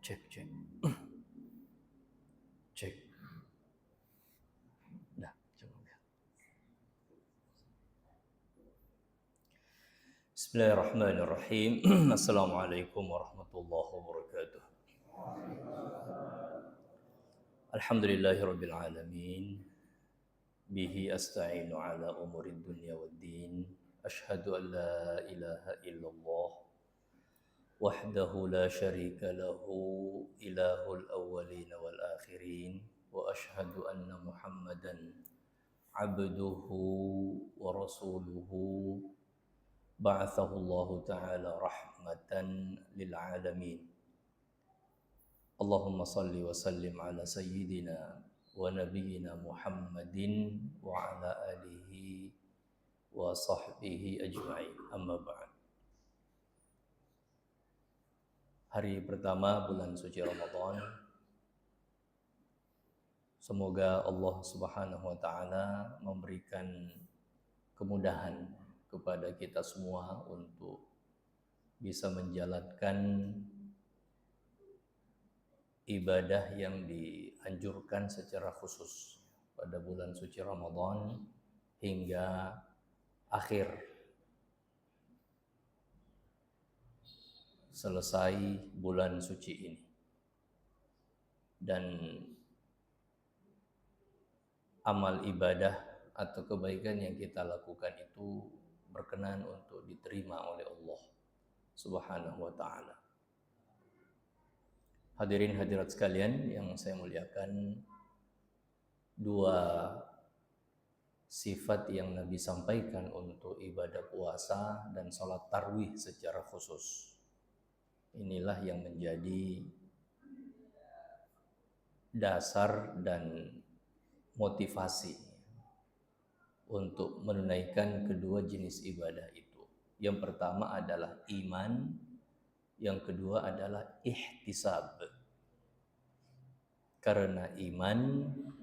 Cek, cek. Cek. Nah, coba lihat. Bismillahirrahmanirrahim. Assalamualaikum warahmatullahi wabarakatuh. Alhamdulillahirabbil alamin. Bihi asta'inu ala umurid dunya waddin. Ashhadu an la ilaha illallah wahdahu la syarika lahu ilahul awwalin wal akhirin wa ashhadu anna Muhammadan abduhu wa rasuluhu ba'athahu Allah ta'ala rahmatan lil alamin. Allahumma salli wa sallim ala sayyidina wa nabiyyina Muhammadin wa ala alihi wa sahbihi ajma'in. Amma ba'd. Hari pertama bulan suci Ramadan. Semoga Allah Subhanahu wa taala memberikan kemudahan kepada kita semua untuk bisa menjalankan ibadah yang dianjurkan secara khusus pada bulan suci Ramadan hingga akhir selesai bulan suci ini. Dan amal ibadah atau kebaikan yang kita lakukan itu berkenan untuk diterima oleh Allah Subhanahu wa taala. Hadirin hadirat sekalian yang saya muliakan, dua sifat yang Nabi sampaikan untuk ibadah puasa dan sholat tarawih secara khusus, inilah yang menjadi dasar dan motivasi untuk menunaikan kedua jenis ibadah itu. Yang pertama adalah iman, yang kedua adalah ihtisab. Karena iman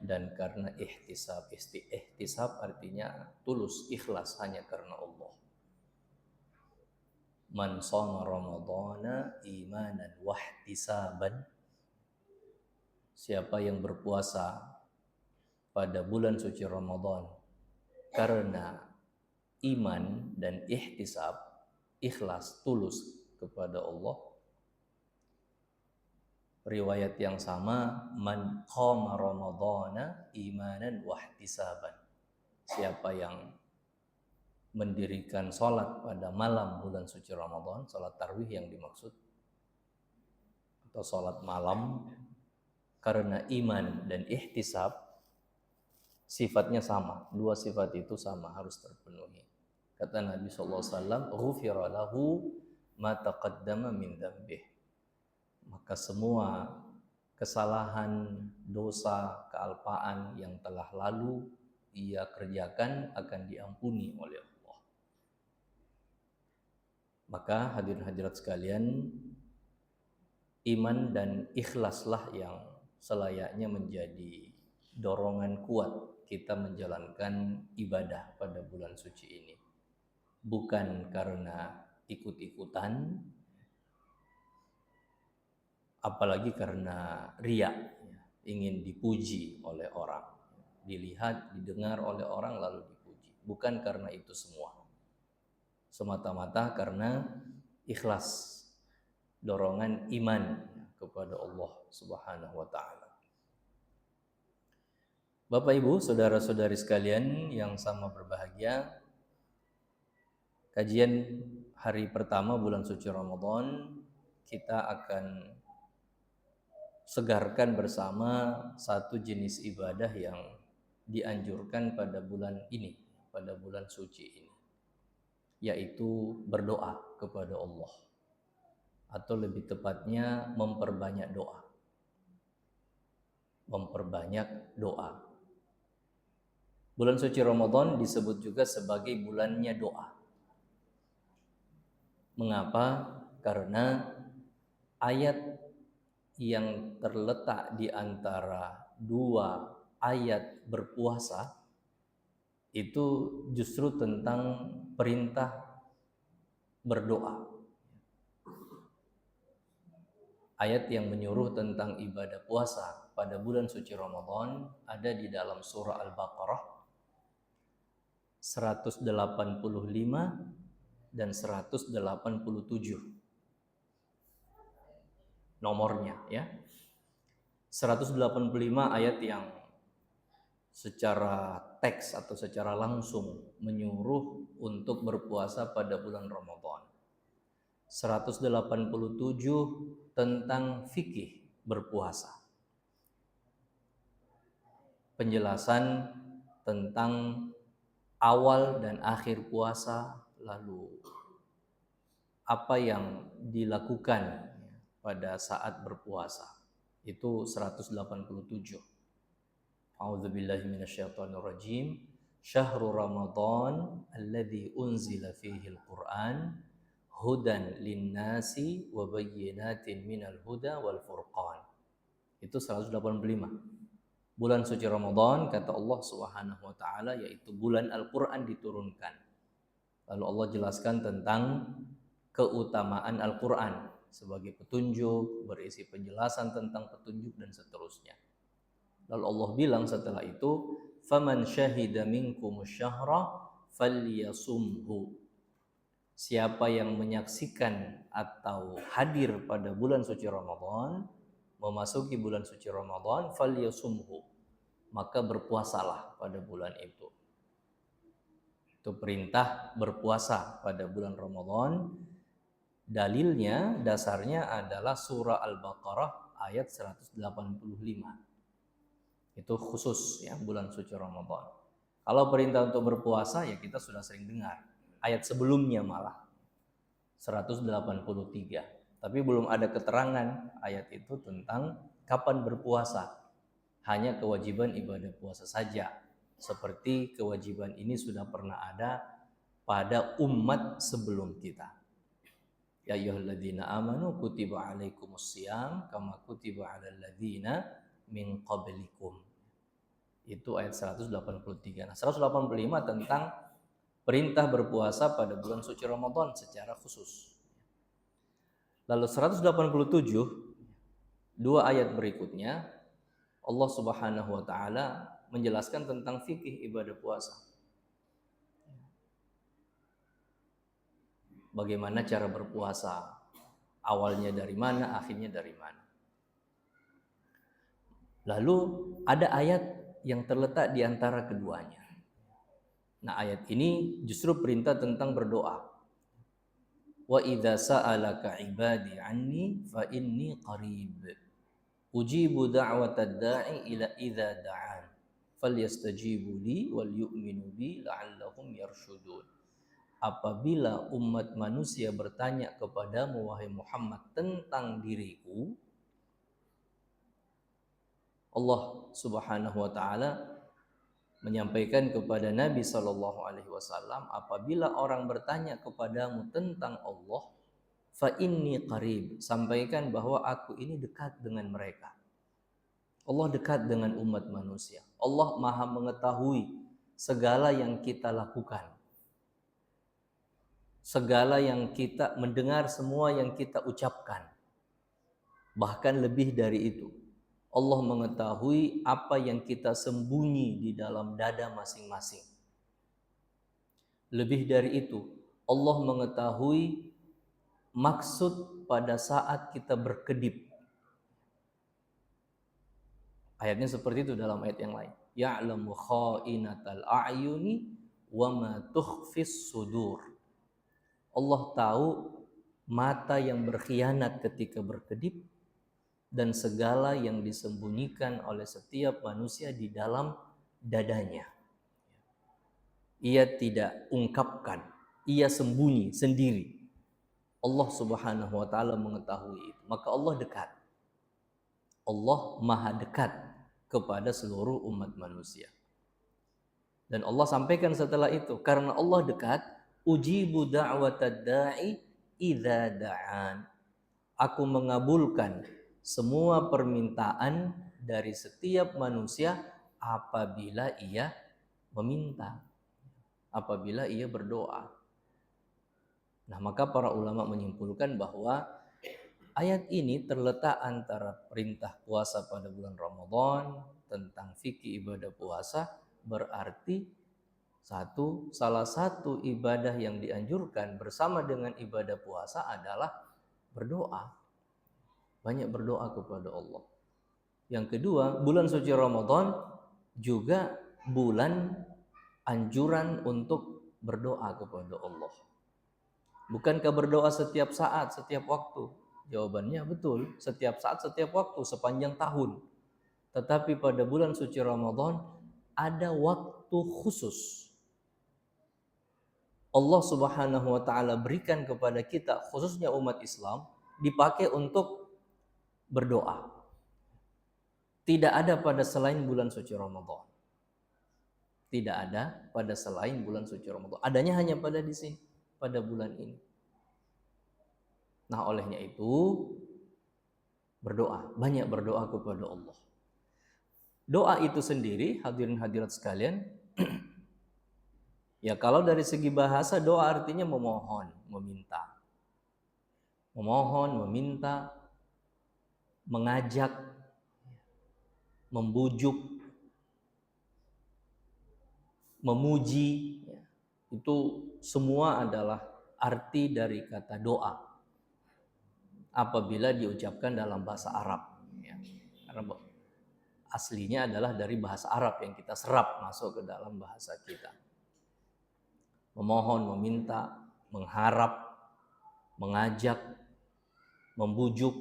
dan karena ihtisab. Ihtisab artinya tulus, ikhlas hanya karena Allah. Man shoma ramadhana imanan wahtisaban. Siapa yang berpuasa pada bulan suci Ramadan karena iman dan ihtisab, ikhlas, tulus kepada Allah. Riwayat yang sama, man qama ramadhana imanan wahtisaban. Siapa yang mendirikan sholat pada malam bulan suci Ramadan, sholat tarawih yang dimaksud, atau sholat malam, karena iman dan ihtisab, sifatnya sama. Dua sifat itu sama, harus terpenuhi. Kata Nabi SAW, ghufira lahu ma taqaddama min dzambih. Maka semua kesalahan, dosa, kealpaan yang telah lalu ia kerjakan akan diampuni oleh Allah. Maka hadirin hadirat sekalian, iman dan ikhlaslah yang selayaknya menjadi dorongan kuat kita menjalankan ibadah pada bulan suci ini. Bukan karena ikut-ikutan, apalagi karena riya, ingin dipuji oleh orang, dilihat, didengar oleh orang lalu dipuji. Bukan karena itu semua. Semata-mata karena ikhlas, dorongan iman kepada Allah Subhanahu wa taala. Bapak Ibu, saudara-saudari sekalian yang sama berbahagia, kajian hari pertama bulan suci Ramadan kita akan segarkan bersama satu jenis ibadah yang dianjurkan pada bulan ini, pada bulan suci ini, yaitu berdoa kepada Allah, atau lebih tepatnya memperbanyak doa. Memperbanyak doa. Bulan suci Ramadan disebut juga sebagai bulannya doa. Mengapa? Karena ayat yang terletak di antara dua ayat berpuasa itu justru tentang perintah berdoa. Ayat yang menyuruh tentang ibadah puasa pada bulan suci Ramadan ada di dalam surah Al-Baqarah 185 dan 187 nomornya ya. 185 ayat yang secara teks atau secara langsung menyuruh untuk berpuasa pada bulan Ramadan. 187 tentang fikih berpuasa. Penjelasan tentang awal dan akhir puasa, lalu apa yang dilakukan pada saat berpuasa. Itu 187. A'udzubillahi minasyaitonirrajim. Syahrul Ramadan alladzi unzila fihil Qur'an hudan linnasi wa bayyinatin minal huda wal furqan. Itu 185. Bulan suci Ramadan kata Allah Subhanahu wa taala yaitu bulan Al-Qur'an diturunkan. Lalu Allah jelaskan tentang keutamaan Al-Qur'an sebagai petunjuk, berisi penjelasan tentang petunjuk dan seterusnya. Lalu Allah bilang setelah itu, "Faman syahida minkumus syahra falyasumhu." Siapa yang menyaksikan atau hadir pada bulan suci Ramadan, memasuki bulan suci Ramadan, falyasumhu, maka berpuasalah pada bulan itu. Itu perintah berpuasa pada bulan Ramadan. Dalilnya, dasarnya adalah surah Al-Baqarah ayat 185. Itu khusus ya bulan suci Ramadan. Kalau perintah untuk berpuasa ya kita sudah sering dengar. Ayat sebelumnya malah 183. Tapi belum ada keterangan ayat itu tentang kapan berpuasa. Hanya kewajiban ibadah puasa saja. Seperti kewajiban ini sudah pernah ada pada umat sebelum kita. Ya ayyuhalladzina amanu kutiba alaikumussyam kama kutiba alal ladzina min qablikum. Itu ayat 183. Nah, 185 tentang perintah berpuasa pada bulan suci Ramadan secara khusus. Lalu 187 dua ayat berikutnya Allah Subhanahu wa taala menjelaskan tentang fikih ibadah puasa. Bagaimana cara berpuasa? Awalnya dari mana, akhirnya dari mana? Lalu ada ayat yang terletak di antara keduanya. Nah, ayat ini justru perintah tentang berdoa. Wa idza sa'alaka 'ibadi 'anni fa inni qarib. Ujibu da'watad da'i ila idza da'an. Falyastajibu li wal yu'minu bi la'allahum yarshudun. Apabila umat manusia bertanya kepadamu wahai Muhammad tentang diriku, Allah Subhanahu wa taala menyampaikan kepada Nabi sallallahu alaihi wasallam, apabila orang bertanya kepadamu tentang Allah, fa inni qarib, sampaikan bahwa aku ini dekat dengan mereka. Allah dekat dengan umat manusia. Allah Maha mengetahui segala yang kita lakukan. Segala yang kita mendengar, semua yang kita ucapkan. Bahkan lebih dari itu, Allah mengetahui apa yang kita sembunyi di dalam dada masing-masing. Lebih dari itu, Allah mengetahui maksud pada saat kita berkedip. Ayatnya seperti itu dalam ayat yang lain. Ya'lamu kha'inatal a'yuni wa ma tukhfis sudur. Allah tahu mata yang berkhianat ketika berkedip dan segala yang disembunyikan oleh setiap manusia di dalam dadanya. Ia tidak ungkapkan, ia sembunyi sendiri. Allah Subhanahu wa taala mengetahui itu. Maka Allah dekat. Allah Maha dekat kepada seluruh umat manusia. Dan Allah sampaikan setelah itu, karena Allah dekat, ujibu da'watad da'i idza da'an. Aku mengabulkan semua permintaan dari setiap manusia apabila ia meminta, apabila ia berdoa. Nah, maka para ulama menyimpulkan bahwa ayat ini terletak antara perintah puasa pada bulan Ramadan tentang fikih ibadah puasa, berarti salah satu ibadah yang dianjurkan bersama dengan ibadah puasa adalah berdoa. Banyak berdoa kepada Allah. Yang kedua, bulan suci Ramadan juga bulan anjuran untuk berdoa kepada Allah. Bukankah berdoa setiap saat, setiap waktu? Jawabannya betul, setiap saat, setiap waktu, sepanjang tahun. Tetapi pada bulan suci Ramadan ada waktu khusus. Allah Subhanahu wa taala berikan kepada kita, khususnya umat Islam, dipakai untuk berdoa. Tidak ada pada selain bulan suci Ramadan. Tidak ada pada selain bulan suci Ramadan. Adanya hanya pada di sini, pada bulan ini. Nah, olehnya itu berdoa, banyak berdoa kepada Allah. Doa itu sendiri, hadirin hadirat sekalian, ya kalau dari segi bahasa doa artinya memohon, meminta. Memohon, meminta, mengajak, membujuk, memuji, itu semua adalah arti dari kata doa apabila diucapkan dalam bahasa Arab. Karena aslinya adalah dari bahasa Arab yang kita serap masuk ke dalam bahasa kita. Memohon, meminta, mengharap, mengajak, membujuk.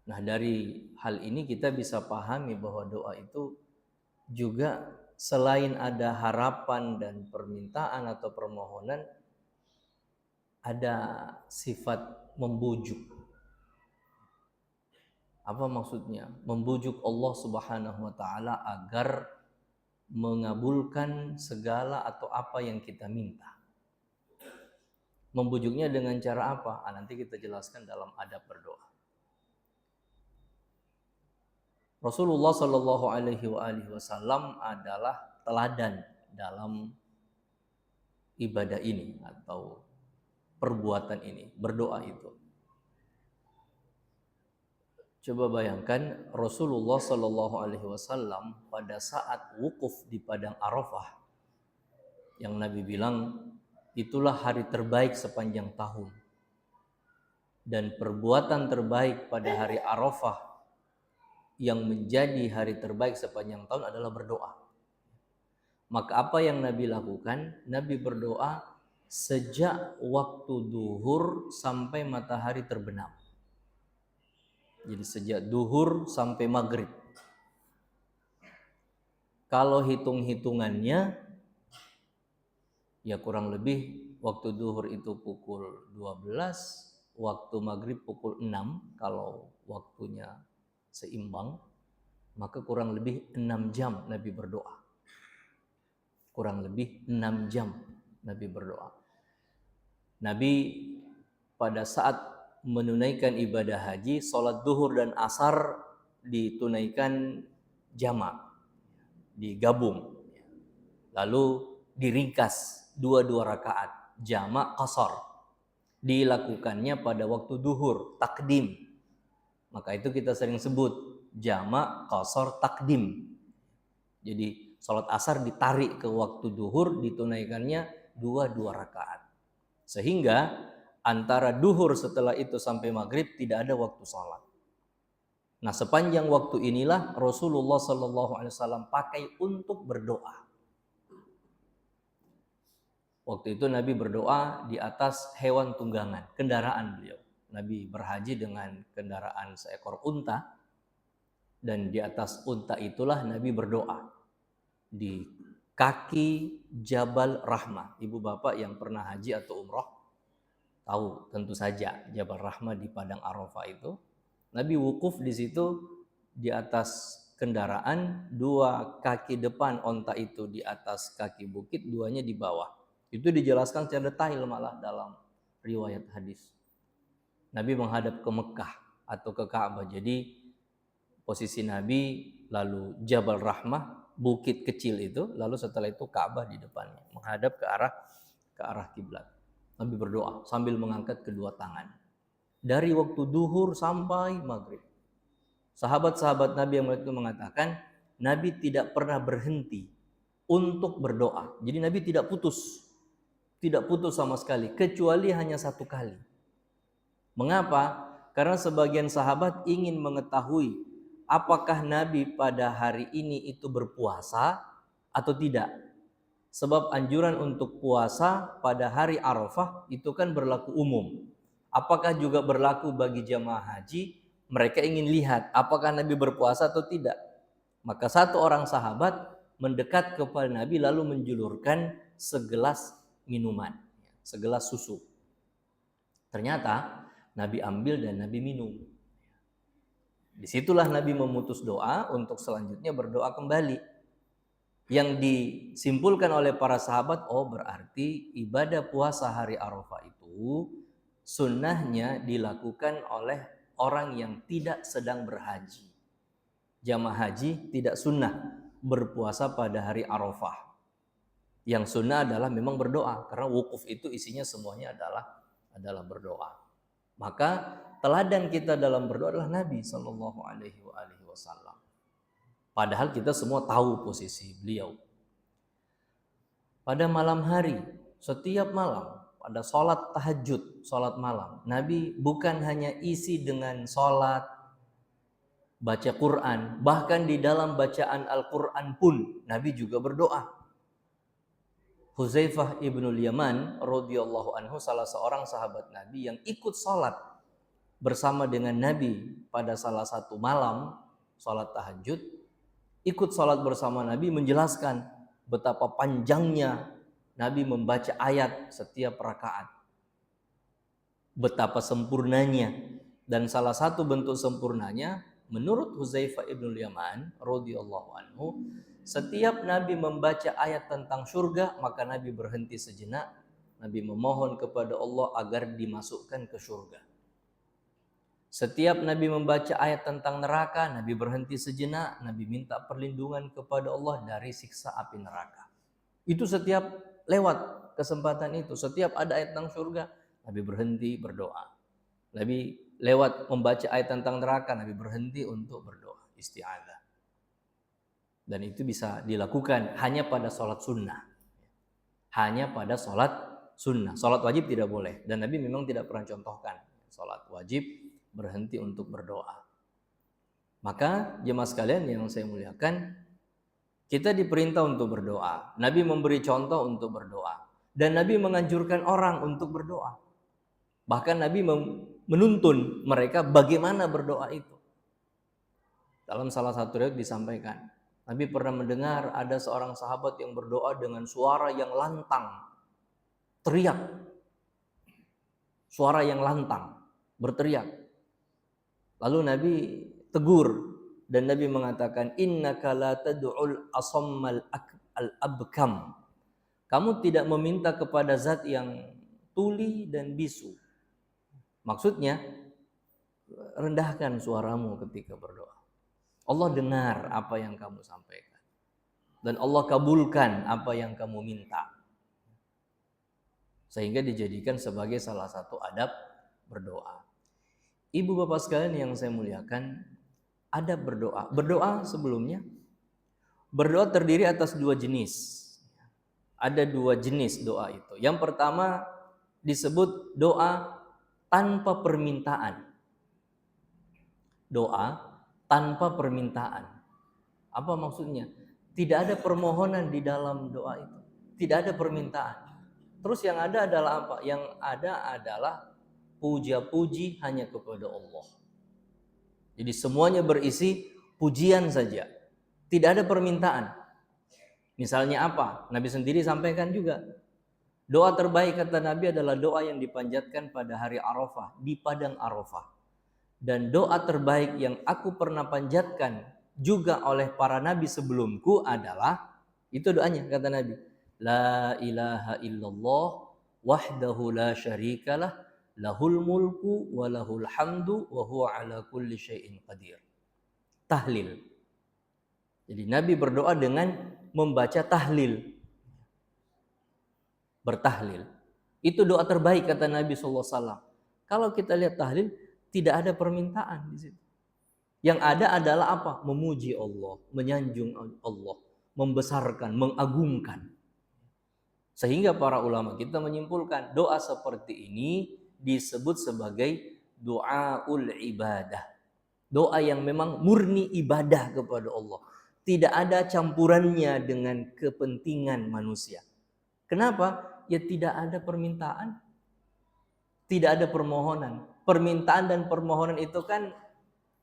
Nah, dari hal ini kita bisa pahami bahwa doa itu juga selain ada harapan dan permintaan atau permohonan, ada sifat membujuk. Apa maksudnya? Membujuk Allah Subhanahu wa taala agar mengabulkan segala atau apa yang kita minta. Membujuknya dengan cara apa? Nanti kita jelaskan dalam adab berdoa. Rasulullah Shallallahu Alaihi Wasallam adalah teladan dalam ibadah ini atau perbuatan ini, berdoa itu. Coba bayangkan Rasulullah Shallallahu Alaihi Wasallam pada saat wukuf di padang Arafah, yang Nabi bilang itulah hari terbaik sepanjang tahun, dan perbuatan terbaik pada hari Arafah yang menjadi hari terbaik sepanjang tahun adalah berdoa. Maka apa yang Nabi lakukan? Nabi berdoa sejak waktu duhur sampai matahari terbenam. Jadi sejak duhur sampai maghrib. Kalau hitung-hitungannya, ya kurang lebih waktu duhur itu pukul 12, waktu maghrib pukul 6, kalau waktunya seimbang, maka kurang lebih 6 jam Nabi berdoa. Kurang lebih 6 jam Nabi berdoa. Nabi pada saat menunaikan ibadah haji, sholat duhur dan asar ditunaikan jamak, digabung. Lalu diringkas dua rakaat, jamak qasar. Dilakukannya pada waktu duhur, takdim. Maka itu kita sering sebut jamak qasar takdim. Jadi sholat asar ditarik ke waktu duhur, ditunaikannya dua rakaat. Sehingga antara duhur setelah itu sampai maghrib tidak ada waktu sholat. Nah, sepanjang waktu inilah Rasulullah SAW pakai untuk berdoa. Waktu itu Nabi berdoa di atas hewan tunggangan, kendaraan beliau. Nabi berhaji dengan kendaraan seekor unta, dan di atas unta itulah Nabi berdoa di kaki Jabal Rahmah. Ibu bapak yang pernah haji atau umroh tahu tentu saja Jabal Rahmah di padang Arafah itu. Nabi wukuf di situ di atas kendaraan, dua kaki depan onta itu di atas kaki bukit, duanya di bawah. Itu dijelaskan secara detail malah dalam riwayat hadis. Nabi menghadap ke Mekah atau ke Ka'bah. Jadi posisi Nabi lalu Jabal Rahmah, bukit kecil itu, lalu setelah itu Ka'bah di depannya, menghadap ke arah kiblat. Nabi berdoa sambil mengangkat kedua tangan. Dari waktu duhur sampai maghrib. Sahabat-sahabat Nabi yang itu mengatakan, Nabi tidak pernah berhenti untuk berdoa. Jadi Nabi tidak putus sama sekali, kecuali hanya satu kali. Mengapa? Karena sebagian sahabat ingin mengetahui apakah Nabi pada hari ini itu berpuasa atau tidak. Sebab anjuran untuk puasa pada hari Arafah itu kan berlaku umum. Apakah juga berlaku bagi jamaah haji? Mereka ingin lihat apakah Nabi berpuasa atau tidak. Maka satu orang sahabat mendekat kepada Nabi lalu menjulurkan segelas minuman, segelas susu. Ternyata Nabi ambil dan Nabi minum. Disitulah Nabi memutus doa untuk selanjutnya berdoa kembali. Yang disimpulkan oleh para sahabat, oh berarti ibadah puasa hari Arafah itu sunnahnya dilakukan oleh orang yang tidak sedang berhaji. Jamaah haji tidak sunnah berpuasa pada hari Arafah. Yang sunnah adalah memang berdoa, karena wukuf itu isinya semuanya adalah berdoa. Maka teladan kita dalam berdoa adalah Nabi Shallallahu Alaihi Wasallam. Padahal kita semua tahu posisi beliau. Pada malam hari, setiap malam, pada sholat tahajud, sholat malam, Nabi bukan hanya isi dengan sholat, baca Quran, bahkan di dalam bacaan Al-Quran pun Nabi juga berdoa. Hudzaifah ibnul Yaman radhiyallahu anhu, salah seorang sahabat Nabi yang ikut sholat bersama dengan Nabi pada salah satu malam sholat tahajud, ikut sholat bersama Nabi, menjelaskan betapa panjangnya Nabi membaca ayat setiap rakaat, betapa sempurnanya. Dan salah satu bentuk sempurnanya menurut Hudzaifah ibnul Yaman radhiyallahu anhu, setiap Nabi membaca ayat tentang surga, maka Nabi berhenti sejenak, Nabi memohon kepada Allah agar dimasukkan ke surga. Setiap Nabi membaca ayat tentang neraka, Nabi berhenti sejenak, Nabi minta perlindungan kepada Allah dari siksa api neraka. Itu setiap lewat kesempatan itu, setiap ada ayat tentang surga, Nabi berhenti berdoa. Nabi lewat membaca ayat tentang neraka, Nabi berhenti untuk berdoa, isti'adzah. Dan itu bisa dilakukan hanya pada sholat sunnah. Hanya pada sholat sunnah. Sholat wajib tidak boleh. Dan Nabi memang tidak pernah contohkan sholat wajib berhenti untuk berdoa. Maka jemaah sekalian yang saya muliakan, kita diperintah untuk berdoa. Nabi memberi contoh untuk berdoa. Dan Nabi menganjurkan orang untuk berdoa. Bahkan Nabi menuntun mereka bagaimana berdoa itu. Dalam salah satu riwayat disampaikan, Nabi pernah mendengar ada seorang sahabat yang berdoa dengan suara yang lantang. Teriak. Suara yang lantang. Berteriak. Lalu Nabi tegur dan Nabi mengatakan, innaka la tad'ul asammal al-abkam. Kamu tidak meminta kepada zat yang tuli dan bisu. Maksudnya, rendahkan suaramu ketika berdoa. Allah dengar apa yang kamu sampaikan. Dan Allah kabulkan apa yang kamu minta. Sehingga dijadikan sebagai salah satu adab berdoa. Ibu bapak sekalian yang saya muliakan, adab berdoa. Berdoa sebelumnya, berdoa terdiri atas dua jenis. Ada dua jenis doa itu. Yang pertama disebut doa tanpa permintaan. Doa tanpa permintaan. Apa maksudnya? Tidak ada permohonan di dalam doa itu. Tidak ada permintaan. Terus yang ada adalah apa? Yang ada adalah puja-puji hanya kepada Allah. Jadi semuanya berisi pujian saja. Tidak ada permintaan. Misalnya apa? Nabi sendiri sampaikan juga. Doa terbaik kata Nabi adalah doa yang dipanjatkan pada hari Arafah, di padang Arafah. Dan doa terbaik yang aku pernah panjatkan juga oleh para nabi sebelumku adalah, itu doanya kata Nabi, la ilaha illallah wahdahu la syarikalah lahul mulku wa lahul hamdu wa huwa ala kulli syai'in qadir. Tahlil. Jadi Nabi berdoa dengan membaca tahlil. Bertahlil. Itu doa terbaik kata Nabi SAW. Kalau kita lihat tahlil, tidak ada permintaan di situ. Yang ada adalah apa? Memuji Allah, menyanjung Allah, membesarkan, mengagungkan. Sehingga para ulama kita menyimpulkan doa seperti ini disebut sebagai doaul ibadah. Doa yang memang murni ibadah kepada Allah. Tidak ada campurannya dengan kepentingan manusia. Kenapa? Ya tidak ada permintaan, tidak ada permohonan. Permintaan dan permohonan itu kan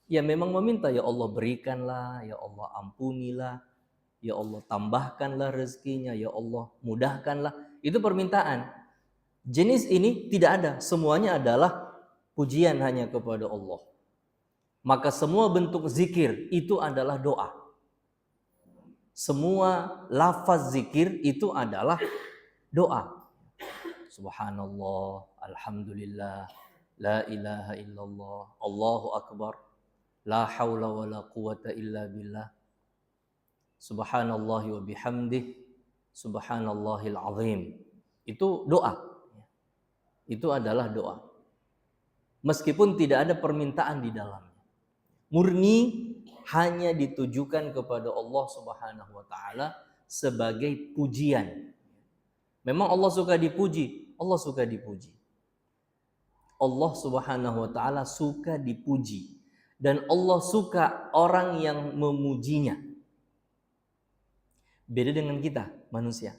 ya memang meminta, ya Allah berikanlah, ya Allah ampunilah, ya Allah tambahkanlah rezekinya, ya Allah mudahkanlah. Itu permintaan. Jenis ini tidak ada, semuanya adalah pujian hanya kepada Allah. Maka semua bentuk zikir itu adalah doa. Semua lafaz zikir itu adalah doa. Subhanallah, alhamdulillah, la ilaha illallah, Allahu akbar, la haula wa la quwata illa billah, subhanallah wa bihamdih, subhanallahil azim. Itu doa. Itu adalah doa. Meskipun tidak ada permintaan di dalamnya. Murni hanya ditujukan kepada Allah Subhanahu wa taala sebagai pujian. Memang Allah suka dipuji, Allah suka dipuji. Allah Subhanahu wa taala suka dipuji dan Allah suka orang yang memujinya. Beda dengan kita, manusia.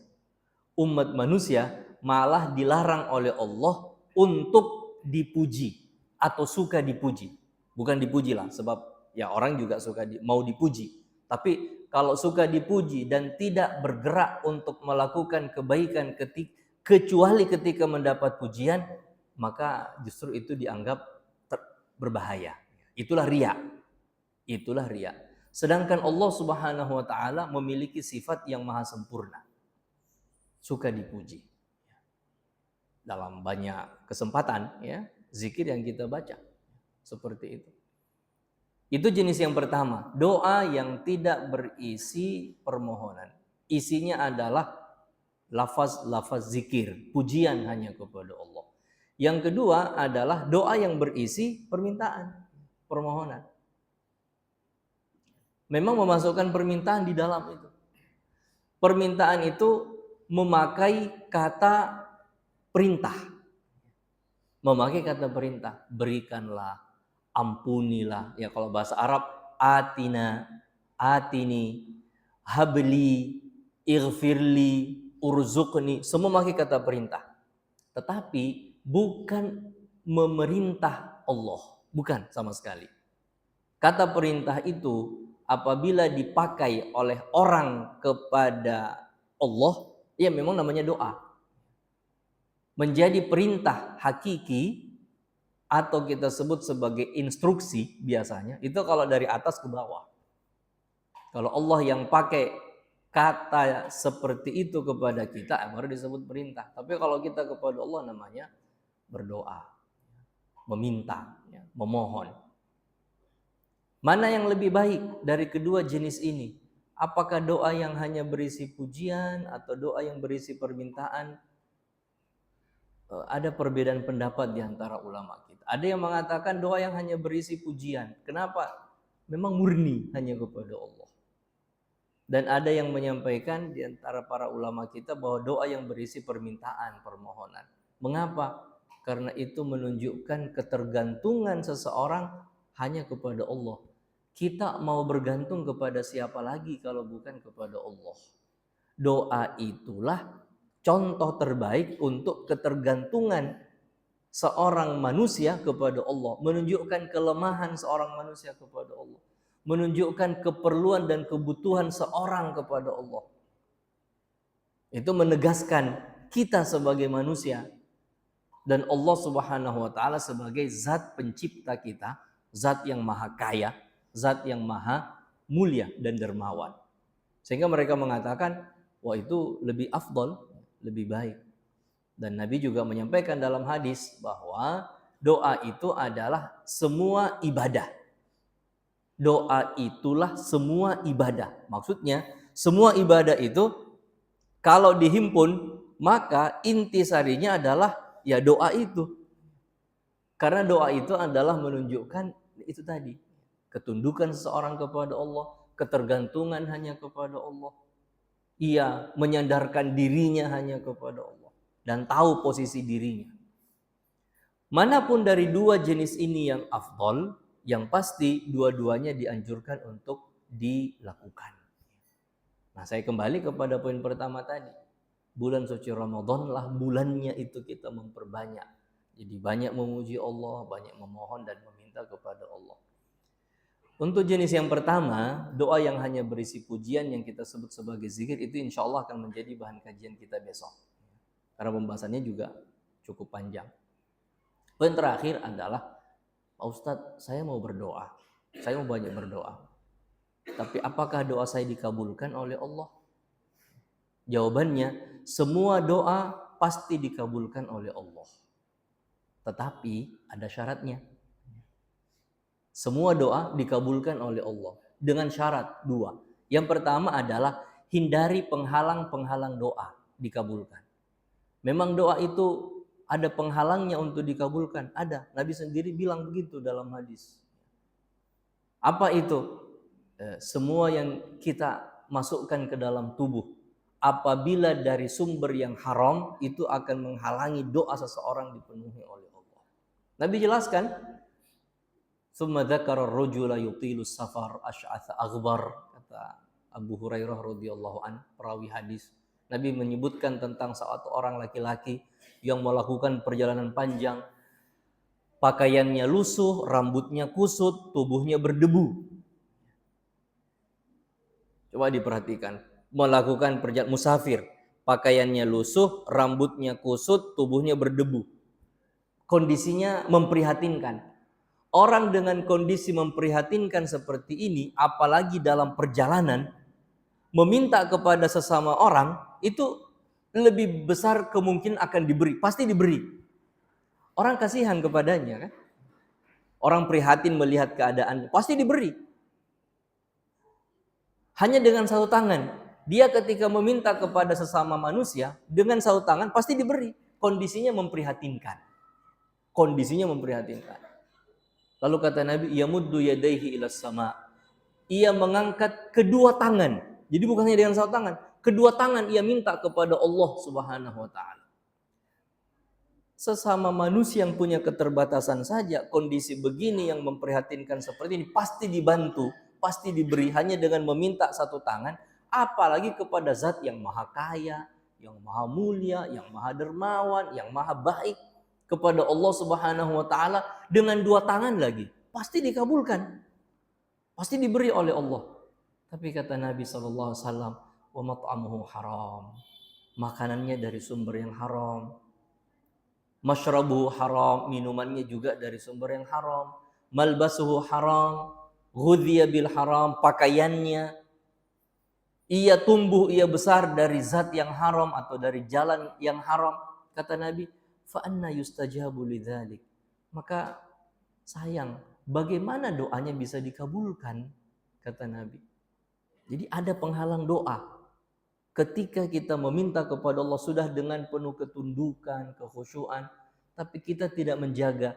Umat manusia malah dilarang oleh Allah untuk dipuji atau suka dipuji. Bukan dipuji lah, sebab ya orang juga suka mau dipuji. Tapi kalau suka dipuji dan tidak bergerak untuk melakukan kebaikan kecuali ketika mendapat pujian, maka justru itu dianggap berbahaya. Itulah riya. Itulah riya. Sedangkan Allah Subhanahu wa taala memiliki sifat yang maha sempurna. Suka dipuji. Dalam banyak kesempatan ya, zikir yang kita baca. Seperti itu. Itu jenis yang pertama, doa yang tidak berisi permohonan. Isinya adalah lafaz zikir, pujian hanya kepada Allah. Yang kedua adalah doa yang berisi permintaan, permohonan. Memang memasukkan permintaan di dalam itu. Permintaan itu memakai kata perintah. Memakai kata perintah, berikanlah, ampunilah. Ya kalau bahasa Arab, atina, atini, habli, ighfirli, urzuqni, semua memakai kata perintah. Tetapi bukan memerintah Allah, bukan sama sekali. Kata perintah itu apabila dipakai oleh orang kepada Allah, ya memang namanya doa. Menjadi perintah hakiki atau kita sebut sebagai instruksi biasanya, itu kalau dari atas ke bawah. Kalau Allah yang pakai kata seperti itu kepada kita, baru disebut perintah. Tapi kalau kita kepada Allah namanya berdoa, meminta, memohon. Mana yang lebih baik dari kedua jenis ini? Apakah doa yang hanya berisi pujian atau doa yang berisi permintaan? Ada perbedaan pendapat di antara ulama kita. Ada yang mengatakan doa yang hanya berisi pujian. Kenapa? Memang murni hanya kepada Allah. Dan ada yang menyampaikan di antara para ulama kita bahwa doa yang berisi permintaan, permohonan. Mengapa? Karena itu menunjukkan ketergantungan seseorang hanya kepada Allah. Kita mau bergantung kepada siapa lagi kalau bukan kepada Allah. Doa itulah contoh terbaik untuk ketergantungan seorang manusia kepada Allah. Menunjukkan kelemahan seorang manusia kepada Allah. Menunjukkan keperluan dan kebutuhan seorang kepada Allah. Itu menegaskan kita sebagai manusia dan Allah Subhanahu wa taala sebagai zat pencipta kita, zat yang maha kaya, zat yang maha mulia dan dermawan. Sehingga mereka mengatakan, wah itu lebih afdol, lebih baik. Dan Nabi juga menyampaikan dalam hadis bahwa doa itu adalah semua ibadah. Doa itulah semua ibadah. Maksudnya semua ibadah itu kalau dihimpun maka intisarinya adalah ya doa itu. Karena doa itu adalah menunjukkan itu tadi, ketundukan seseorang kepada Allah, ketergantungan hanya kepada Allah. Ia menyandarkan dirinya hanya kepada Allah dan tahu posisi dirinya. Manapun dari dua jenis ini yang afdol, yang pasti dua-duanya dianjurkan untuk dilakukan. Nah, saya kembali kepada poin pertama tadi. Bulan suci Ramadan lah bulannya itu kita memperbanyak. Jadi banyak memuji Allah, banyak memohon dan meminta kepada Allah. Untuk jenis yang pertama, doa yang hanya berisi pujian yang kita sebut sebagai zikir itu insya Allah akan menjadi bahan kajian kita besok. Karena pembahasannya juga cukup panjang. Poin terakhir adalah, Pak Ustadz, saya mau berdoa. Saya mau banyak berdoa. Tapi apakah doa saya dikabulkan oleh Allah? Jawabannya, semua doa pasti dikabulkan oleh Allah. Tetapi ada syaratnya. Semua doa dikabulkan oleh Allah. Dengan syarat dua. Yang pertama adalah hindari penghalang-penghalang doa dikabulkan. Memang doa itu ada penghalangnya untuk dikabulkan. Ada. Nabi sendiri bilang begitu dalam hadis. Apa itu? Semua yang kita masukkan ke dalam tubuh, apabila dari sumber yang haram, itu akan menghalangi doa seseorang dipenuhi oleh Allah. Nabi jelaskan, "Tsumma dzakara ar-rajula yutilu safar asy'atha aghbar," kata Abu Hurairah radhiyallahu an, perawi hadis. Nabi menyebutkan tentang suatu orang laki-laki yang melakukan perjalanan panjang, pakaiannya lusuh, rambutnya kusut, tubuhnya berdebu. Coba diperhatikan, melakukan perjalanan musafir, pakaiannya lusuh, rambutnya kusut, tubuhnya berdebu. Kondisinya memprihatinkan. Orang dengan kondisi memprihatinkan seperti ini, apalagi dalam perjalanan, meminta kepada sesama orang, itu lebih besar kemungkinan akan diberi, pasti diberi. Orang kasihan kepadanya kan? Orang prihatin melihat keadaan, pasti diberi. Hanya dengan satu tangan. Dia ketika meminta kepada sesama manusia, dengan satu tangan pasti diberi. Kondisinya memprihatinkan. Kondisinya memprihatinkan. Lalu kata Nabi, yamuddu yadaihi ilas sama. Ia mengangkat kedua tangan. Jadi bukan hanya dengan satu tangan. Kedua tangan ia minta kepada Allah Subhanahu wa ta'ala. Sesama manusia yang punya keterbatasan saja, kondisi begini yang memprihatinkan seperti ini, pasti dibantu, pasti diberi hanya dengan meminta satu tangan, apalagi kepada zat yang maha kaya, yang maha mulia, yang maha dermawan, yang maha baik, kepada Allah Subhanahu wa ta'ala dengan dua tangan lagi, pasti dikabulkan, pasti diberi oleh Allah. Tapi kata Nabi SAW, wa mat'amuhu haram, makanannya dari sumber yang haram, masyrabuhu haram, minumannya juga dari sumber yang haram, malbasuhu haram, ghudhiya bil haram, pakaiannya ia tumbuh, ia besar dari zat yang haram atau dari jalan yang haram. Kata Nabi, fa anna yustajabu lidzalik. Maka sayang, bagaimana doanya bisa dikabulkan? Kata Nabi. Jadi ada penghalang doa. Ketika kita meminta kepada Allah sudah dengan penuh ketundukan, kekhusyuan, tapi kita tidak menjaga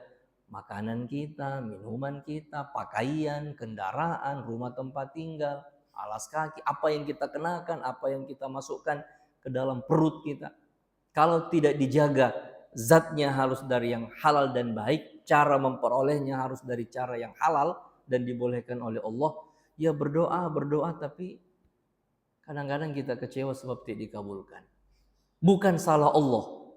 makanan kita, minuman kita, pakaian, kendaraan, rumah tempat tinggal, alas kaki, apa yang kita kenakan, apa yang kita masukkan ke dalam perut kita. Kalau tidak dijaga, zatnya harus dari yang halal dan baik, cara memperolehnya harus dari cara yang halal dan dibolehkan oleh Allah. Ya berdoa tapi kadang-kadang kita kecewa sebab tidak dikabulkan. Bukan salah Allah.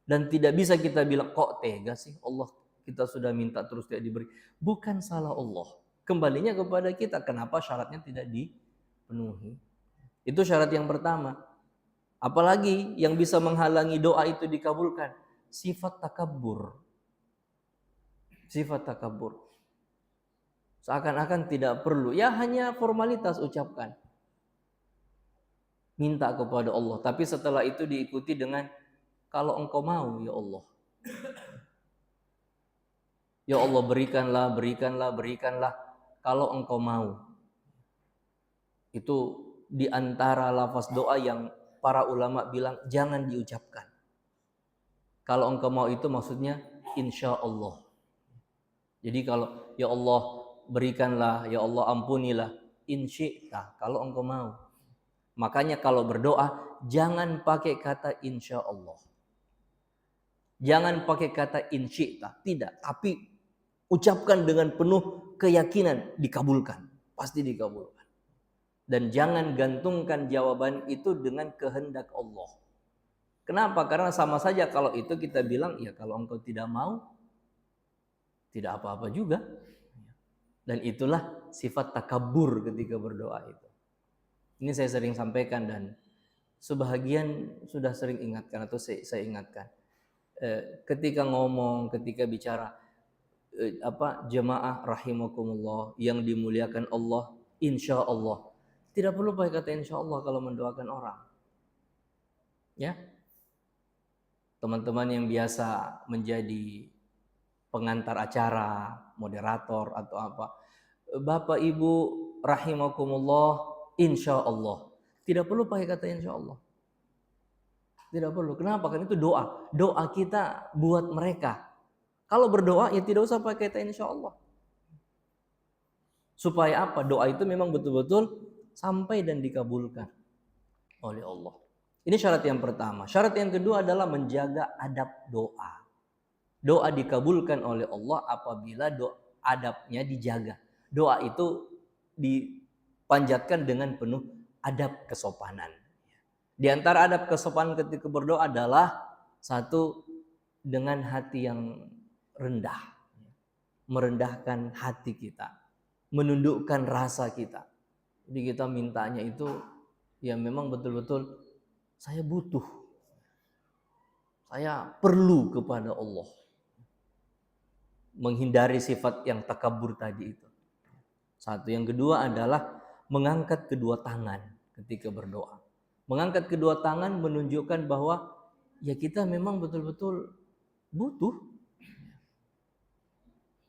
Dan tidak bisa kita bilang, kok tega sih Allah, kita sudah minta terus tidak diberi. Bukan salah Allah. Kembalinya kepada kita, kenapa syaratnya tidak dipenuhi. Itu syarat yang pertama. Apalagi yang bisa menghalangi doa itu dikabulkan? Sifat takabur. Sifat takabur. Seakan-akan tidak perlu. Ya hanya formalitas ucapkan. Minta kepada Allah. Tapi setelah itu diikuti dengan, kalau engkau mau ya Allah. Ya Allah berikanlah. Kalau engkau mau. Itu diantara lafaz doa yang para ulama bilang jangan diucapkan. Kalau engkau mau itu maksudnya insya Allah. Jadi kalau ya Allah berikanlah, ya Allah ampunilah, insyi'ta, kalau engkau mau. Makanya kalau berdoa jangan pakai kata insya Allah. Jangan pakai kata insyi'ta, tidak. Tapi ucapkan dengan penuh keyakinan dikabulkan, pasti dikabulkan. Dan jangan gantungkan jawaban itu dengan kehendak Allah. Kenapa? Karena sama saja kalau itu kita bilang, ya kalau engkau tidak mau, tidak apa-apa juga. Dan itulah sifat takabur ketika berdoa itu. Ini saya sering sampaikan dan sebahagian sudah sering ingatkan atau saya ingatkan. Ketika ngomong, ketika bicara, jemaah rahimakumullah yang dimuliakan Allah, insya Allah. Tidak perlu pakai kata insya Allah kalau mendoakan orang. Ya, teman-teman yang biasa menjadi pengantar acara, moderator atau apa, Bapak Ibu rahimakumullah, insya Allah. Tidak perlu pakai kata insya Allah. Tidak perlu. Kenapa? Kan itu doa. Doa kita buat mereka. Kalau berdoa ya tidak usah pakai kata insya Allah. Supaya apa? Doa itu memang betul-betul sampai dan dikabulkan oleh Allah. Ini syarat yang pertama. Syarat yang kedua adalah menjaga adab doa. Doa dikabulkan oleh Allah apabila adabnya dijaga. Doa itu dipanjatkan dengan penuh adab kesopanan. Di antara adab kesopanan ketika berdoa adalah satu, dengan hati yang rendah. Merendahkan hati kita. Menundukkan rasa kita. Jadi kita mintanya itu ya memang betul-betul saya butuh. Saya perlu kepada Allah. Menghindari sifat yang takabur tadi itu. Satu. Yang kedua adalah mengangkat kedua tangan ketika berdoa. Mengangkat kedua tangan menunjukkan bahwa ya kita memang betul-betul butuh.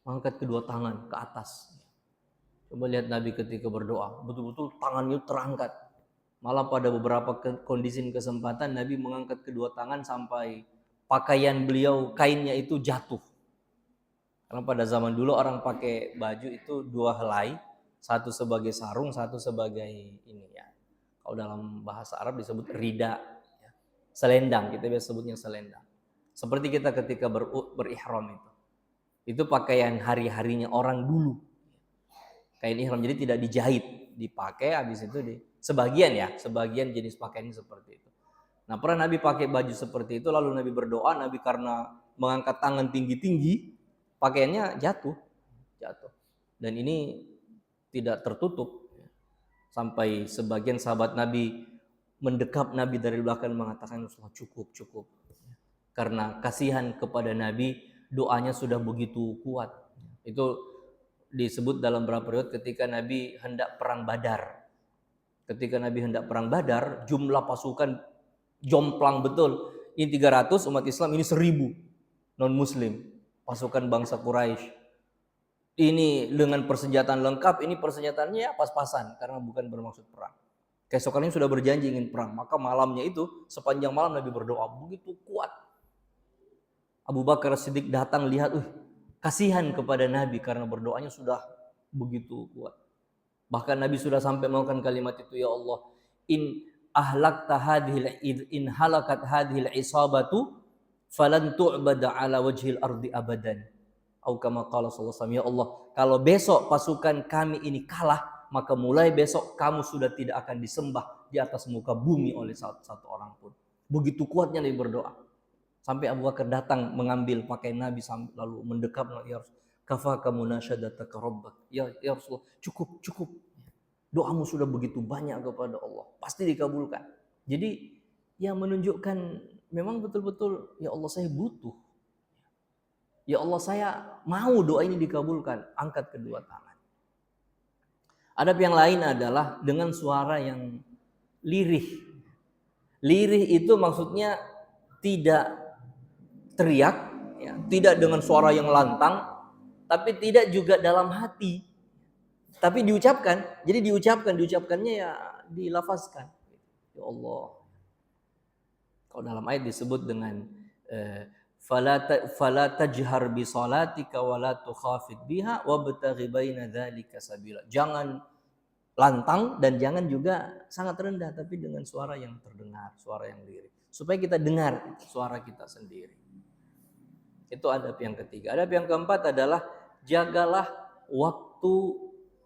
Mengangkat kedua tangan ke atas. Coba lihat Nabi ketika berdoa, betul-betul tangannya terangkat. Malah pada beberapa kondisi kesempatan Nabi mengangkat kedua tangan sampai pakaian beliau, kainnya itu jatuh. Karena pada zaman dulu orang pakai baju itu dua helai, satu sebagai sarung, satu sebagai ini ya. Kalau dalam bahasa Arab disebut rida, ya. Selendang, kita biasa sebutnya selendang. Seperti kita ketika berihram itu. Itu pakaian hari-harinya orang dulu. Kain ihram, jadi tidak dijahit, dipakai habis itu sebagian jenis pakaian seperti itu. Nah, pernah Nabi pakai baju seperti itu lalu Nabi berdoa, Nabi karena mengangkat tangan tinggi-tinggi, pakaiannya jatuh. Dan ini tidak tertutup. Sampai sebagian sahabat Nabi mendekap Nabi dari belakang mengatakan cukup. Karena kasihan kepada Nabi, doanya sudah begitu kuat. Itu disebut dalam beberapa riwayat ketika Nabi hendak perang Badar. Ketika Nabi hendak perang Badar, jumlah pasukan jomplang betul. Ini 300 umat Islam, ini 1000 non-muslim. Pasukan bangsa Quraisy. Ini dengan persenjataan lengkap, ini persenjataannya pas-pasan karena bukan bermaksud perang. Keesokannya sudah berjanji ingin perang, maka malamnya itu sepanjang malam Nabi berdoa begitu kuat. Abu Bakar Siddiq datang lihat, kasihan kepada Nabi karena berdoanya sudah begitu kuat. Bahkan Nabi sudah sampai melakukan kalimat itu, ya Allah, in halakat hadhil isabatu falan tu'bada ala wajhil ardi abadan. Atau kama qala sallallahu alaihi wasallam, ya Allah, kalau besok pasukan kami ini kalah, maka mulai besok kamu sudah tidak akan disembah di atas muka bumi oleh satu orang pun. Begitu kuatnya Nabi berdoa. Sampai Abu Bakar datang mengambil pakaian Nabi lalu mendekap, ya Rasul, kafaka munasyadataka rabbak. Ya Rasulullah, cukup. Doamu sudah begitu banyak kepada Allah, pasti dikabulkan. Jadi yang menunjukkan memang betul-betul ya Allah saya butuh. Ya Allah saya mau doa ini dikabulkan, angkat kedua tangan. Adab yang lain adalah dengan suara yang lirih. Lirih itu maksudnya tidak teriak, ya, tidak dengan suara yang lantang, tapi tidak juga dalam hati, tapi diucapkan. Jadi diucapkannya ya dilafazkan. Ya Allah, Kalau dalam ayat disebut dengan fala tajhar bi salatika wa la tukhafit biha wabtaghi baina dzalika sabila. Jangan lantang dan jangan juga sangat rendah, tapi dengan suara yang terdengar, suara yang lirih, supaya kita dengar suara kita sendiri. Itu adab yang ketiga. Adab yang keempat adalah jagalah waktu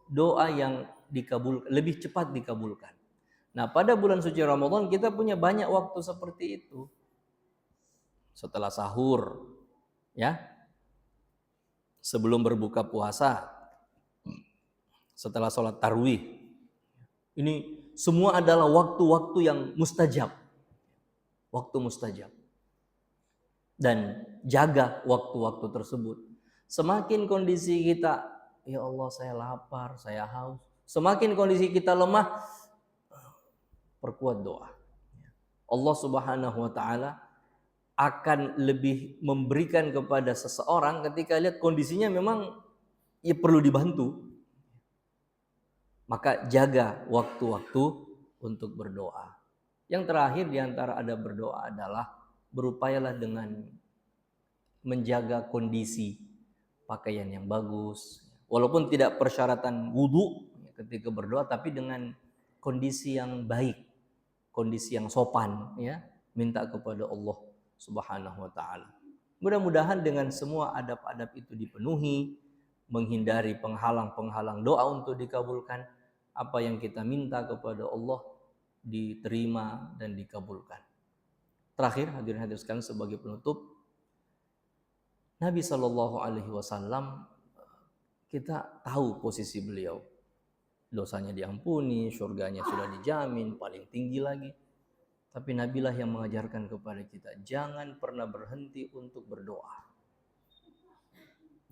doa yang dikabulkan, lebih cepat dikabulkan. Nah, pada bulan suci Ramadan kita punya banyak waktu seperti itu. Setelah sahur, ya, sebelum berbuka puasa, setelah sholat tarawih. Ini semua adalah waktu-waktu yang mustajab. Waktu mustajab. Dan jaga waktu-waktu tersebut. Semakin kondisi kita, ya Allah saya lapar, saya haus. Semakin kondisi kita lemah, perkuat doa. Allah Subhanahu wa taala akan lebih memberikan kepada seseorang ketika lihat kondisinya memang ya perlu dibantu. Maka jaga waktu-waktu untuk berdoa. Yang terakhir di antara adab berdoa adalah berupayalah dengan menjaga kondisi pakaian yang bagus. Walaupun tidak persyaratan wudu ketika berdoa, tapi dengan kondisi yang baik, kondisi yang sopan, ya, minta kepada Allah Subhanahu wa taala. Mudah-mudahan dengan semua adab-adab itu dipenuhi, menghindari penghalang-penghalang doa untuk dikabulkan, apa yang kita minta kepada Allah diterima dan dikabulkan. Terakhir, hadirin hadirin sekalian, sebagai penutup, Nabi Shallallahu Alaihi Wasallam, kita tahu posisi beliau, dosanya diampuni, surganya sudah dijamin, paling tinggi lagi. Tapi Nabi lah yang mengajarkan kepada kita, jangan pernah berhenti untuk berdoa.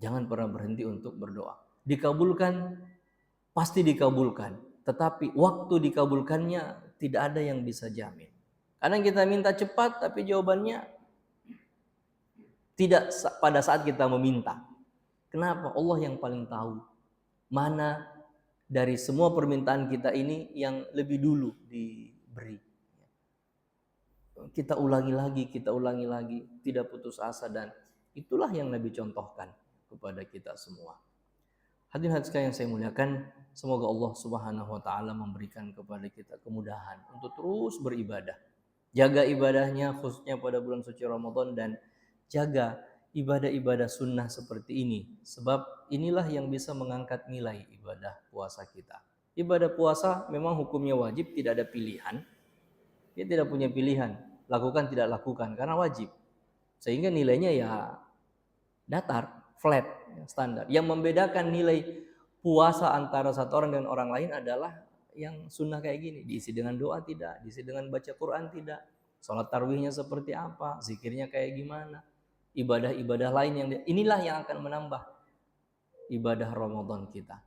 Jangan pernah berhenti untuk berdoa. Dikabulkan, pasti dikabulkan. Tetapi waktu dikabulkannya tidak ada yang bisa jamin. Kadang kita minta cepat, tapi jawabannya tidak pada saat kita meminta. Kenapa? Allah yang paling tahu mana dari semua permintaan kita ini yang lebih dulu diberi. Kita ulangi lagi, tidak putus asa, dan itulah yang Nabi contohkan kepada kita semua. Hadirin sekalian yang saya muliakan, semoga Allah Subhanahu wa taala memberikan kepada kita kemudahan untuk terus beribadah. Jaga ibadahnya khususnya pada bulan suci Ramadan, dan jaga ibadah-ibadah sunnah seperti ini, sebab inilah yang bisa mengangkat nilai ibadah puasa kita. Ibadah puasa memang hukumnya wajib, tidak ada pilihan. Dia tidak punya pilihan, lakukan tidak lakukan karena wajib. Sehingga nilainya ya datar, flat, standar. Yang membedakan nilai puasa antara satu orang dengan orang lain adalah yang sunnah kayak gini, diisi dengan doa tidak, diisi dengan baca Quran tidak, sholat tarawihnya seperti apa, zikirnya kayak gimana, ibadah-ibadah lain yang inilah yang akan menambah ibadah Ramadan kita.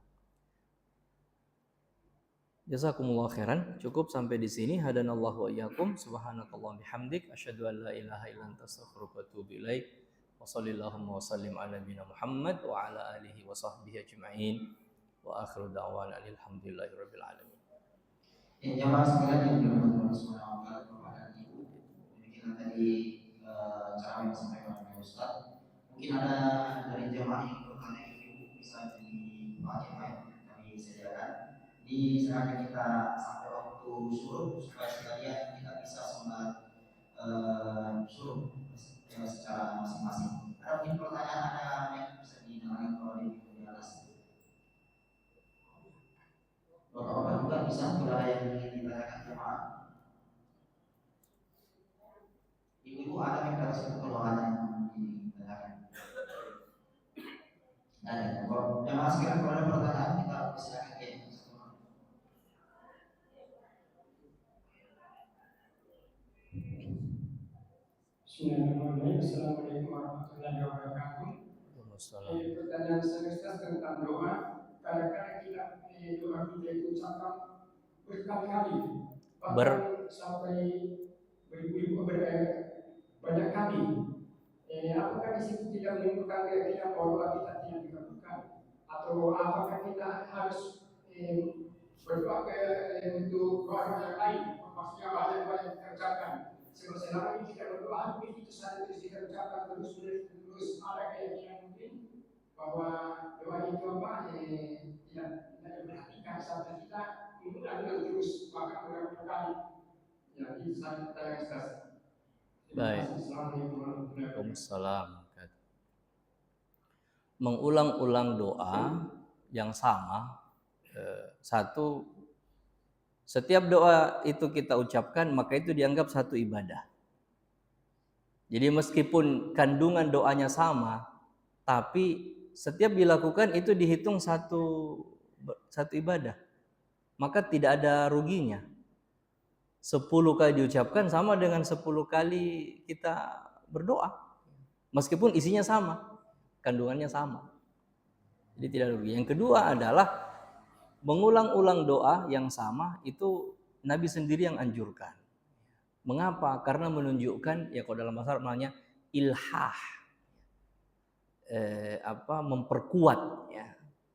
Jazakumullah khairan. Cukup sampai di sini. Hadanallahu wa iyyakum. Subhanakallah bihamdik. Asyhadu an la ilaha illa anta astaghfiruka wa atubu ilaik. Wa sallallahu wa sallim ala nabiyina Muhammad wa ala alihi wa sahbihi ajma'in. Wa akhiru da'wana alhamdulillahi rabbil alamin. Jamaah sekalian yang dirahmati Allah Subhanahu wa taala, Bapak dan Ibu. Demikian tadi ceramah yang disampaikan oleh Ustaz. Mungkin ada dari jamaah yang bertanya, Ibu bisa di pakai mic kami sediakan. Diserahkan kita sampai waktu suruh supaya sekalian kita bisa sholat suruh secara masing-masing. Ada mungkin pertanyaan, ada yang bisa dinyalakan kalau di atas. Bapak-bapak juga bisa, kalau ada yang ingin ditanyakan jemaah. Ibu-ibu ada yang dari situ kalau ada yang ditanyakan. Ada. Jemaah sekalian kalau ada pertanyaan kita silakan ya. Bismillahirrahmanirrahim. Assalamualaikum warahmatullahi wabarakatuh. Pertanyaan saya tentang doa. Kadang-kadang kita doa kita itu ucapkan berkali-kali, bahkan sampai banyak kali. Apakah di situ tidak menimbulkan keyakinan bahwa doa kita tidak dikabulkan? Atau apakah kita harus berdoa untuk doa yang lain? Maksudnya banyak-banyak kita ucapkan. selama ini kita berdoa begitu saja terus kita ucapkan terus ada keyakinan mungkin bahwa doa itu tidak diperhatikan sampai kita mengulang terus bahkan beberapa kali. Ya itu saja pertanyaan Ustaz. Baik. Assalamualaikum warahmatullahi wabarakatuh. Waalaikumsalam. Mengulang-ulang doa yang sama, satu, setiap doa itu kita ucapkan maka itu dianggap satu ibadah. Jadi meskipun kandungan doanya sama, tapi setiap dilakukan itu dihitung satu ibadah. Maka tidak ada ruginya. 10 kali diucapkan sama dengan 10 kali kita berdoa. Meskipun isinya sama, kandungannya sama. Jadi tidak rugi. Yang kedua adalah mengulang-ulang doa yang sama itu Nabi sendiri yang anjurkan. Mengapa? Karena menunjukkan, ya kalau dalam bahasa Arab namanya ilhah, memperkuat, ya,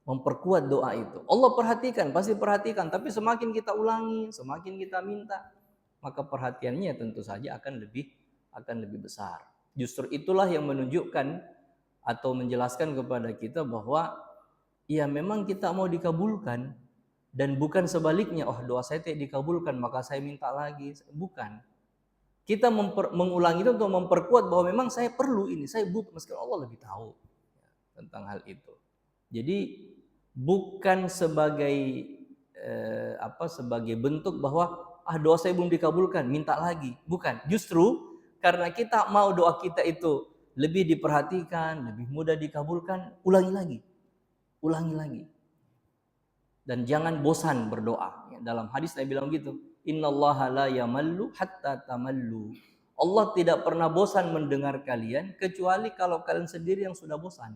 memperkuat doa itu. Allah perhatikan, pasti perhatikan. Tapi semakin kita ulangi, semakin kita minta, maka perhatiannya tentu saja akan lebih besar. Justru itulah yang menunjukkan atau menjelaskan kepada kita bahwa ya memang kita mau dikabulkan, dan bukan sebaliknya, oh doa saya tidak dikabulkan maka saya minta lagi. Bukan. Kita mengulangi itu untuk memperkuat bahwa memang saya perlu ini, saya butuh, meskipun Allah lebih tahu tentang hal itu. Jadi bukan sebagai sebagai bentuk bahwa doa saya belum dikabulkan, minta lagi. Bukan. Justru karena kita mau doa kita itu lebih diperhatikan, lebih mudah dikabulkan, ulangi lagi. Ulangi lagi. Dan jangan bosan berdoa. Dalam hadis Nabi bilang gitu, innallaha la yamallu hatta tamallu. Allah tidak pernah bosan mendengar kalian kecuali kalau kalian sendiri yang sudah bosan.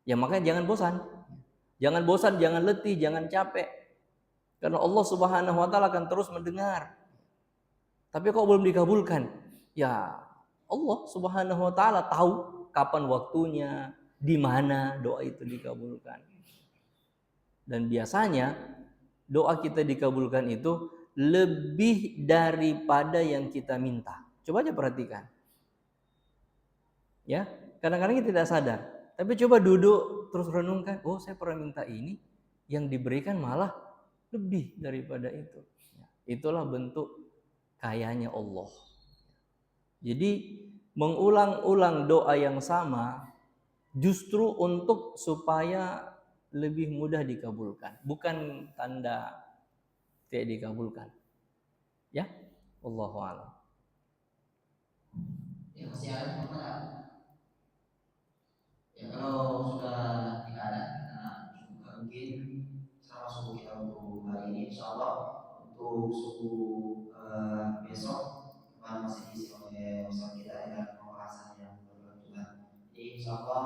Ya makanya jangan bosan. Jangan bosan, jangan letih, jangan capek. Karena Allah Subhanahu wa taala akan terus mendengar. Tapi kok belum dikabulkan? Ya Allah Subhanahu wa taala tahu kapan waktunya, di mana doa itu dikabulkan. Dan biasanya doa kita dikabulkan itu lebih daripada yang kita minta. Coba aja perhatikan. Ya, kadang-kadang kita tidak sadar. Tapi coba duduk terus renungkan, oh saya pernah minta ini, yang diberikan malah lebih daripada itu. Itulah bentuk kayanya Allah. Jadi mengulang-ulang doa yang sama justru untuk supaya lebih mudah dikabulkan, bukan tanda tidak dikabulkan. Ya, wallahu a'lam. Ya masih ada pertanyaan. Ya kalau sudah tidak ada, kita buka mungkin sama subuh kita untuk hari ini, insyaallah untuk subuh besok kemarin masih diisi oleh usaha kita dengan pembahasan yang berkelanjutan. Jadi insyaallah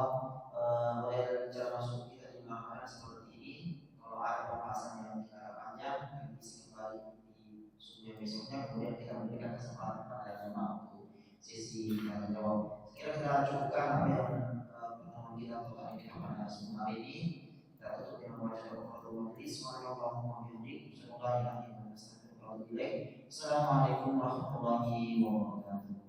model cara masuk kita di bulan Ramadan seperti ini. Kalau ada pembahasan yang kita panjang, akan diisi kembali di subuh yang besoknya. Kemudian kita memberikan kesempatan kepada jemaah untuk sesi tanya jawab. Sekiranya kita cukupkan apa yang pertemuan kita untuk hari kita pada subuh hari ini. Kita tutup dengan membaca doa kafaratul majelis. Subhanallahumma wa bihamdihi, asyhadu an la ilaha illa anta, astaghfiruka wa atubu ilaik. Assalamualaikum warahmatullahi wabarakatuh.